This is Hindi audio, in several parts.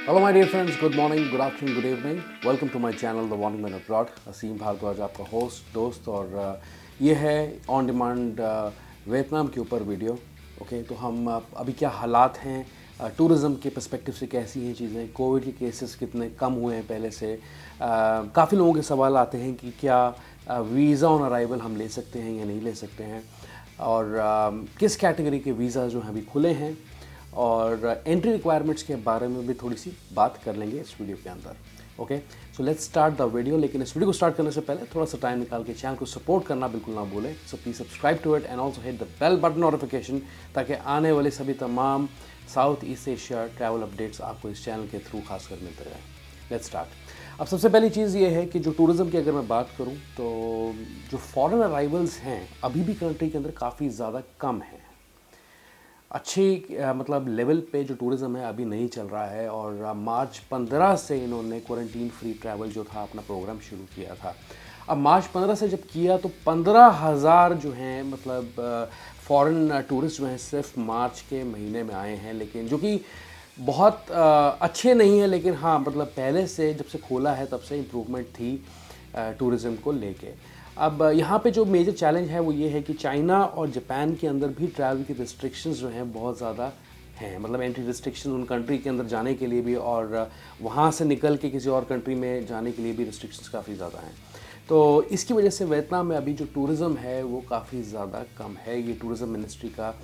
Hello my dear friends, good morning, good afternoon, good evening. Welcome to my channel the morning man abroad. Asim Bhardwaj आपका होस्ट दोस्त, और ये है ऑन डिमांड वियतनाम के ऊपर वीडियो। ओके, तो हम अभी क्या हालात हैं, टूरिज़्म के पर्सपेक्टिव से कैसी हैं चीज़ें, कोविड के केसेस कितने कम हुए हैं पहले से। काफ़ी लोगों के सवाल आते हैं कि क्या वीज़ा ऑन अराइवल हम ले सकते हैं या नहीं ले सकते हैं, और किस कैटेगरी के वीज़ा जो हैं अभी खुले हैं, और एंट्री रिक्वायरमेंट्स के बारे में भी थोड़ी सी बात कर लेंगे इस वीडियो के अंदर। Okay, so let's start the video. लेकिन इस वीडियो को स्टार्ट करने से पहले थोड़ा सा टाइम निकाल के चैनल को सपोर्ट करना बिल्कुल ना भूलें। So please subscribe to it and also hit the bell button notification, ताकि आने वाले सभी तमाम south east Asia travel updates आपको इस चैनल के थ्रू खासकर मिलते रहें। Let's start. अब सबसे पहली चीज़ ये है कि जो टूरिज़्म की अगर मैं बात करूँ तो जो फॉरेन अराइवल्स हैं अभी भी कंट्री के अंदर काफ़ी ज़्यादा कम हैं। अच्छी मतलब लेवल पे जो टूरिज़्म है अभी नहीं चल रहा है, और मार्च 15 से इन्होंने क्वारंटीन फ्री ट्रैवल जो था अपना प्रोग्राम शुरू किया था। अब मार्च 15 से जब किया तो 15,000 जो हैं मतलब फॉरेन टूरिस्ट जो हैं सिर्फ मार्च के महीने में आए हैं, लेकिन जो कि बहुत अच्छे नहीं है, लेकिन हाँ मतलब पहले से जब से खोला है तब से इम्प्रूवमेंट थी टूरिज़्म को लेके। अब यहाँ पे जो मेजर चैलेंज है वो ये है कि चाइना और जापान के अंदर भी ट्रैवल की रिस्ट्रिक्शंस जो हैं बहुत ज़्यादा हैं। मतलब एंट्री रिस्ट्रिक्शन उन कंट्री के अंदर जाने के लिए भी, और वहाँ से निकल के किसी और कंट्री में जाने के लिए भी रिस्ट्रिक्शंस काफ़ी ज़्यादा हैं। तो इसकी वजह से वियतनाम में अभी जो टूरिज़्म है वो काफ़ी ज़्यादा कम है, ये टूरिज़्म मिनिस्ट्री का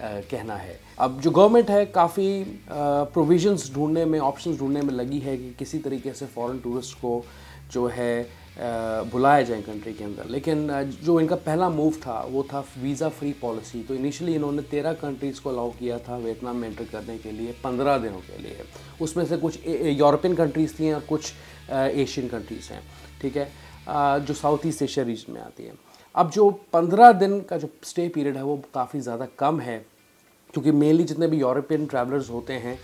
कहना है। अब जो गवर्नमेंट है काफ़ी प्रोविजंस ढूंढने में, ऑप्शंस ढूंढने में लगी है कि किसी तरीके से फॉरेन टूरिस्ट को जो है बुलाया जाए कंट्री के अंदर। लेकिन जो इनका पहला मूव था वो था वीज़ा फ्री पॉलिसी। तो इनिशियली इन्होंने 13 कंट्रीज़ को अलाउ किया था वियतनाम में एंटर करने के लिए 15 दिनों के लिए। उसमें से कुछ यूरोपियन कंट्रीज़ थी और कुछ एशियन कंट्रीज़ हैं, ठीक है, जो साउथ ईस्ट एशिया रीजन में आती है। अब जो 15 दिन का जो स्टे पीरियड है वो काफ़ी ज़्यादा कम है, क्योंकि मेनली जितने भी यूरोपियन ट्रैवलर्स होते हैं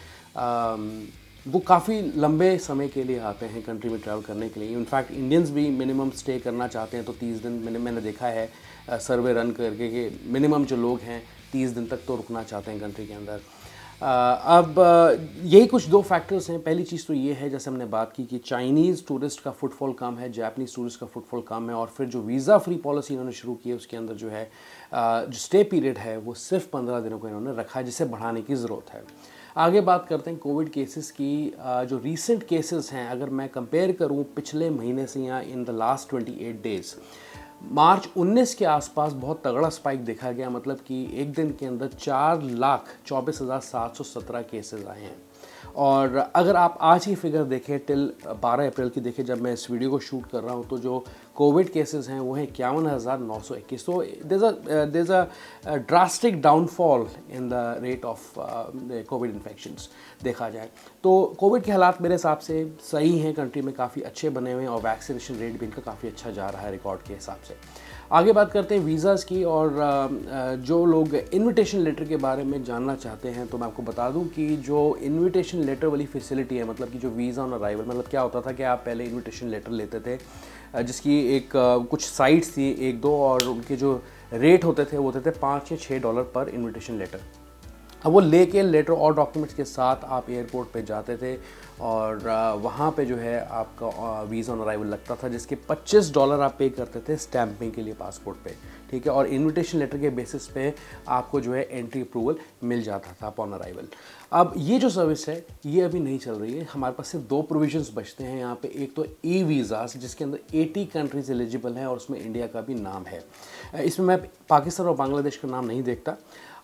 वो काफ़ी लंबे समय के लिए आते हैं कंट्री में ट्रैवल करने के लिए। इनफैक्ट इंडियंस भी मिनिमम स्टे करना चाहते हैं तो 30 दिन मैंने देखा है सर्वे रन करके कि मिनिमम जो लोग हैं 30 दिन तक तो रुकना चाहते हैं कंट्री के अंदर। अब यही कुछ दो फैक्टर्स हैं। पहली चीज़ तो ये है, जैसे हमने बात की, कि चाइनीज़ टूरिस्ट का फुटफॉल कम है, जापानीज़ टूरिस्ट का फुटफॉल कम है, और फिर जो वीज़ा फ्री पॉलिसी इन्होंने शुरू की है उसके अंदर जो है जो स्टे पीरियड है वो सिर्फ 15 दिनों को इन्होंने रखा है, जिसे बढ़ाने की ज़रूरत है। आगे बात करते हैं कोविड केसेस की। जो रीसेंट केसेस हैं अगर मैं कंपेयर करूं पिछले महीने से या इन द लास्ट 28 डेज़, मार्च 19 के आसपास बहुत तगड़ा स्पाइक देखा गया। मतलब कि एक दिन के अंदर 4,24,717 केसेस आए हैं। और अगर आप आज की फिगर देखें टिल 12 अप्रैल की देखें, जब मैं इस वीडियो को शूट कर रहा हूं, तो जो कोविड केसेस हैं वो हैं 51,921। तो there is a drastic downfall in the rate of covid infections देखा जाए तो। कोविड के हालात मेरे हिसाब से सही हैं, कंट्री में काफ़ी अच्छे बने हुए हैं, और वैक्सीनेशन रेट भी इनका काफ़ी अच्छा जा रहा है रिकॉर्ड के हिसाब से। आगे बात करते हैं वीज़ाज़ की, और जो लोग इनविटेशन लेटर के बारे में जानना चाहते हैं तो मैं आपको बता दूं कि जो इनविटेशन लेटर वाली फैसिलिटी है, मतलब कि जो वीज़ा ऑन अराइवल, मतलब क्या होता था कि आप पहले इनविटेशन लेटर लेते थे, जिसकी एक कुछ साइट्स थी एक दो, और उनके जो रेट होते थे वो होते थे $5 या $6 पर इनविटेशन लेटर। अब वो लेके लेटर और डॉक्यूमेंट्स के साथ आप एयरपोर्ट पे जाते थे, और वहाँ पे जो है आपका वीज़ा ऑन अराइवल लगता था, जिसके $25 आप पे करते थे स्टैंपिंग के लिए पासपोर्ट पे, ठीक है। और इनविटेशन लेटर के बेसिस पे आपको जो है एंट्री अप्रूवल मिल जाता था अपॉन अराइवल। अब ये जो सर्विस है ये अभी नहीं चल रही है। हमारे पास सिर्फ दो प्रोविजंस बचते हैं यहाँ पे। एक तो ई वीज़ास, जिसके अंदर 80 कंट्रीज़ एलिजिबल हैं, और उसमें इंडिया का भी नाम है। इसमें मैं पाकिस्तान और बांग्लादेश का नाम नहीं देखता।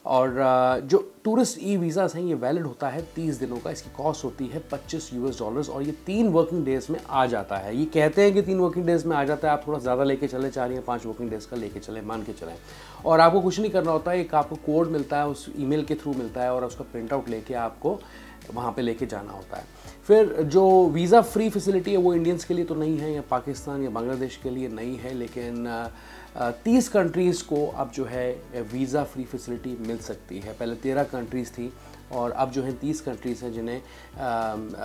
और जो टूरिस्ट ई वीज़ास हैं ये वैलिड होता है 30 दिनों का। इसकी कॉस्ट होती है $25, और ये 3 वर्किंग डेज़ में आ जाता है। ये कहते हैं कि 3 वर्किंग डेज़ में आ जाता है, आप थोड़ा ज़्यादा लेके चले, 4 या 5 वर्किंग डेज़ का लेके चलें, मान के चलें। और आपको कुछ नहीं करना होता है, एक आपको कोड मिलता है, उस ईमेल के थ्रू मिलता है, और उसका प्रिंट आउट लेके आपको वहाँ पे लेके जाना होता है। फिर जो वीज़ा फ्री फैसिलिटी है वो इंडियंस के लिए तो नहीं है, या पाकिस्तान या बांग्लादेश के लिए नहीं है, लेकिन 30 कंट्रीज़ को अब जो है वीज़ा फ्री फैसिलिटी मिल सकती है। पहले 13 कंट्रीज़ थी, और अब जो है 30 कंट्रीज़ हैं जिन्हें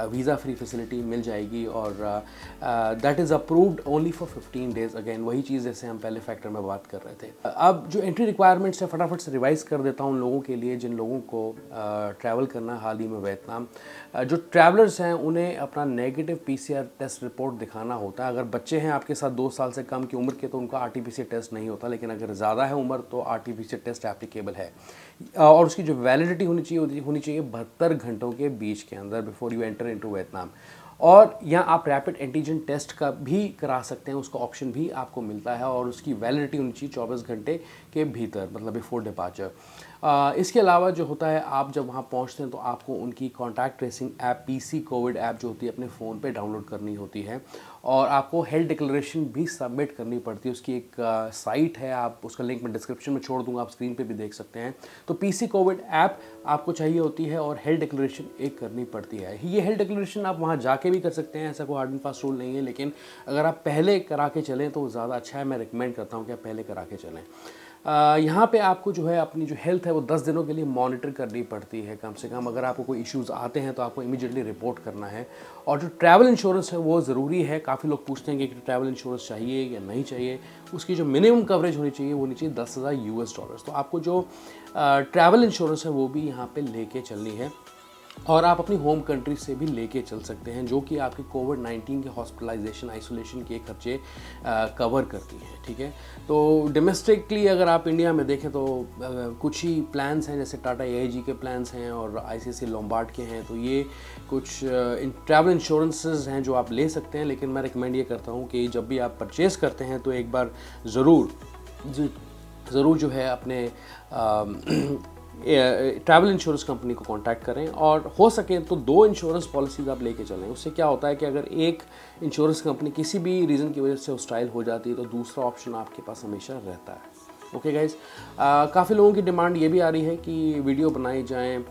वीज़ा फ्री फैसिलिटी मिल जाएगी और that is approved only for 15 days. Again वही चीज़ जैसे हम पहले फैक्टर में बात कर रहे थे। अब जो एंट्री रिक्वायरमेंट्स है फटाफट से रिवाइज कर देता हूँ उन लोगों के लिए जिन लोगों को ट्रैवल करना हाल ही में वियतनाम। जो ट्रैवलर्स हैं उन्हें अपना नेगेटिव PCR टेस्ट रिपोर्ट दिखाना होता है। अगर बच्चे हैं आपके साथ 2 साल से कम की उम्र के तो उनका RT-PCR टेस्ट नहीं होता, लेकिन अगर ज़्यादा है उम्र तो RT-PCR टेस्ट एप्लीकेबल है और उसकी जो वैलिडिटी होनी चाहिए 72 घंटों के बीच के अंदर before you enter into Vietnam. और यहाँ आप रैपिड एंटीजन टेस्ट का भी करा सकते हैं, उसका ऑप्शन भी आपको मिलता है और उसकी वैलिडिटी होनी चाहिए 24 घंटे के भीतर, मतलब बिफोर डिपार्चर। इसके अलावा जो होता है आप जब वहाँ पहुँचते हैं तो आपको उनकी contact tracing app PC Covid app जो होती है अपने फ़ोन पे डाउनलोड करनी होती है और आपको हेल्थ डिक्लेरेशन भी सबमिट करनी पड़ती है। उसकी एक साइट है, आप उसका लिंक मैं डिस्क्रिप्शन में छोड़ दूंगा, आप स्क्रीन पे भी देख सकते हैं। तो PC कोविड ऐप आपको चाहिए होती है और हेल्थ डिक्लेरेशन एक करनी पड़ती है। ये हेल्थ डिक्लेरेशन आप वहाँ जाके भी कर सकते हैं, ऐसा कोई हार्ड एंड फास्ट रूल नहीं है, लेकिन अगर आप पहले करा के चलें तो ज़्यादा अच्छा है। मैं रिकमेंड करता हूँ कि आप पहले करा के चलें। यहाँ पे आपको जो है अपनी जो हेल्थ है वो 10 दिनों के लिए मॉनिटर करनी पड़ती है कम से कम। अगर आपको कोई इश्यूज़ आते हैं तो आपको इमीडिएटली रिपोर्ट करना है। और जो ट्रैवल इंश्योरेंस है वो ज़रूरी है। काफ़ी लोग पूछते हैं कि ट्रैवल इंश्योरेंस चाहिए या नहीं चाहिए। उसकी जो मिनिमम कवरेज होनी चाहिए वो होनी चाहिए $10,000। तो आपको जो ट्रैवल इंश्योरेंस है वो भी यहाँ पे लेके चलनी है और आप अपनी होम कंट्री से भी लेके चल सकते हैं, जो कि आपके कोविड-19 के हॉस्पिटलाइजेशन आइसोलेशन के खर्चे कवर करती हैं। ठीक है, तो डोमेस्टिकली अगर आप इंडिया में देखें तो कुछ ही प्लान्स हैं, जैसे टाटा AIG के प्लान्स हैं और ICICI लोम्बार्ड के हैं। तो ये कुछ ट्रैवल इंश्योरेंसेस हैं जो आप ले सकते हैं, लेकिन मैं रिकमेंड ये करता हूँ कि जब भी आप परचेज़ करते हैं तो एक बार ज़रूर जो है अपने ट्रैवल इंश्योरेंस कंपनी को कांटेक्ट करें और हो सके तो 2 इंश्योरेंस पॉलिसीज़ आप लेके चलें। उससे क्या होता है कि अगर एक इंश्योरेंस कंपनी किसी भी रीज़न की वजह से हॉस्टाइल हो जाती है तो दूसरा ऑप्शन आपके पास हमेशा रहता है। ओके गाइज़, काफ़ी लोगों की डिमांड ये भी आ रही है कि वीडियो बनाई जाएँ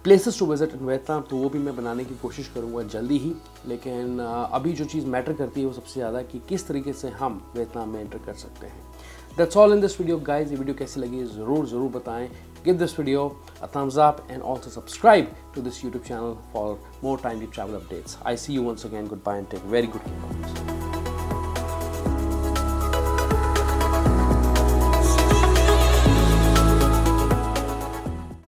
places to visit in Vietnam, तो वो भी मैं बनाने की कोशिश करूँगा जल्दी ही। लेकिन अभी जो चीज़ मैटर करती है वो सबसे ज़्यादा कि किस तरीके से हम वियतनाम में एंटर कर सकते हैं। That's all in this video guys। ये वीडियो कैसी लगी ज़रूर बताएं। Give this video a thumbs up and also subscribe to this YouTube channel for more timely travel updates। I see you once again। Goodbye and take very good care of yourself।